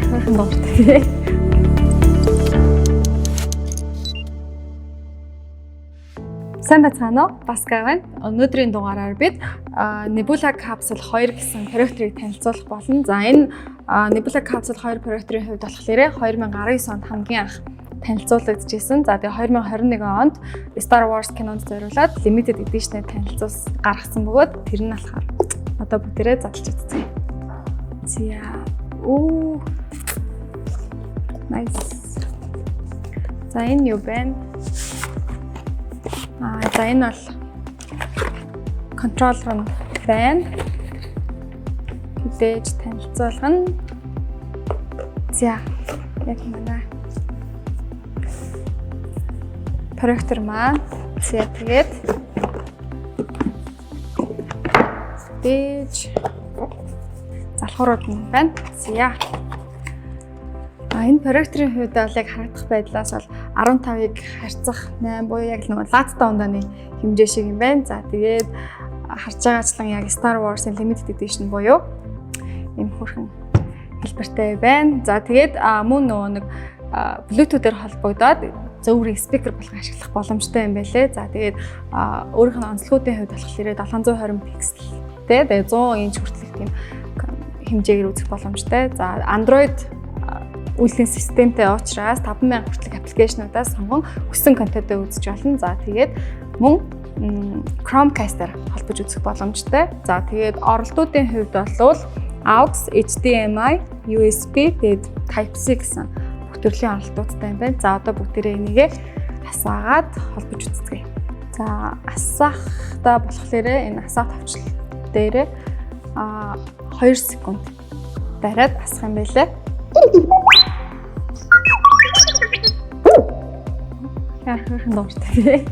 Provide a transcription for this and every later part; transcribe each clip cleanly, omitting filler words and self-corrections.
Хайрхан дууртай. Сайн байцгаана уу? Баска байна. Өнөөдрийн дугаараар бид Nebula Capsule 2 гэсэн проекторыг танилцуулах болно. За энэ Nebula Capsule 2 проекторын хувьд болохоор 2019 онд хамгийн анх танилцуулагдчихсэн. За тэгээ 2021 онд Star Wars кинонд зориулаад limited edition-ээр гаргасан бөгөөд тэр нь болохоор одоо бүгдээрээ задлж үзье. За nice. За энэ юу бэ? За энэ бол контроллер нь байна. Мэдээж танилцуулгана. За яг манай проектор маань тэгээд мэдээж залхуурууд нь байна. За энэ проекторын хувьд бол яг харагдах байдлаас бол 15-ыг харьцах 8 буюу яг нэг лааттай ундааны хэмжээ шиг юм байна. За тэгээд харж байгаачлан яг Star Wars-ын limited edition буюу энэ хөрхэн хэлбэртэй байна. За тэгээд мөн нөгөө нэг Bluetooth-ээр холбогдоод зөвхөн speaker болгон ашиглах боломжтой юм байлээ. За тэгээд өөрийнх нь онцлогуудын хувьд болохоор 720 пикселтэй. Тэгээд 100 инч хүртэлх тийм хэмжээгээр үзэх боломжтой. За Android үйлдвэрлэлийн системтэй учраас 5000 хүртэлх аппликейшнуудаас сонгон хүссэн контентоо үзэж болно. За тэгээд мөн Chromecast-аар холбож үзэх боломжтой. За тэгээд оролдуудын хувьд бол AUX, HDMI, USB, тэгээд Type-C гэсэн бүх төрлийн оролдуудтай юм байна. За одоо бүгдээрээ энийгээ асаагаад холбож үзье. За асаахта болохоор энэ асаах товчлол дээрээ 2 секунд дараад асах юм байлээ. Хайрхан дууртай.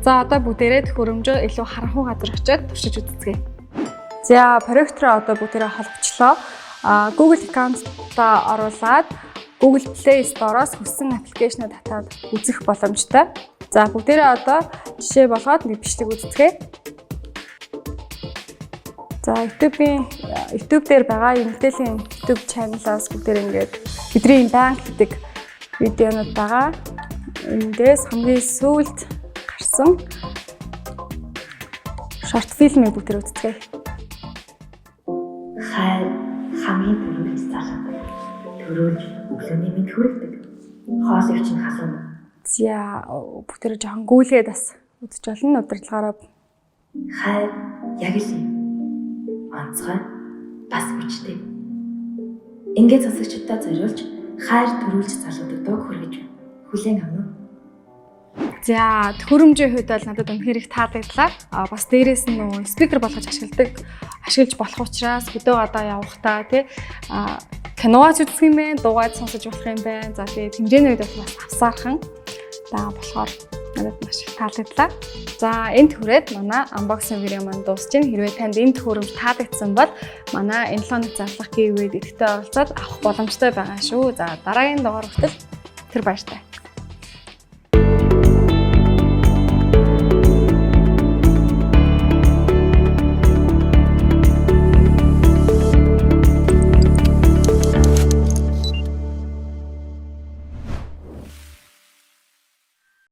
За одоо бүгдээрээ төхөөрөмжөө илүү харанхуй газар очиод туршиж үзье. За проектороо одоо бүгдээрээ холбочлоо. Google account-та оруулаад Google Play Store-оос хүссэн аппликейшнээ татаад үзэх боломжтой. За бүгдээрээ одоо жишээ болгоод нэг бичлэг үзье. За YouTube дээр байгаа мэдээллийн YouTube channel-аас бүгдээр ингээд бидний банк гэдэг видеонууд байгаа. Эндээс хамгийн сүүлд гарсан short film-ийг бүгдээр үзье. Хайр хамгийн түрүүлж залгав. Төрүүлж өглөөний мэд хүргэдэг. Хоол өвчин халуун. За бүгдээр жоохон гүйлгээд бас үзэж болно удирдлагаараа. Хайр яг л юм. Онцгой бас хүчтэй. Ингээд сонсогчдод зориулж хайр төрүүлж залгуудаг дуу хүргэж хүлээн авна. За төхөөрөмжийн хувьд бол надад үнэхээр их таалагдлаа. Бас дээрээс нь нөгөө спикер болгож ашиглаж болох учраас хөдөө гадаа явахдаа тий киноч үзэх юм бэ, дуугаж сонсож болох юм байна. За тэгээд хэмжээний үед бас авсаархан болохоор надад маш их таалагдлаа. За энд хүрээд манай unboxing видео маань дуусчихна. Хэрвээ танд энэ төхөөрөмж таалагдсан бол манай энэ 7 зарлах giveaway-д идэвхтэй оролцоод авах боломжтой байгаа шүү. За дараагийн дугаар хүртэл тэр баяртай.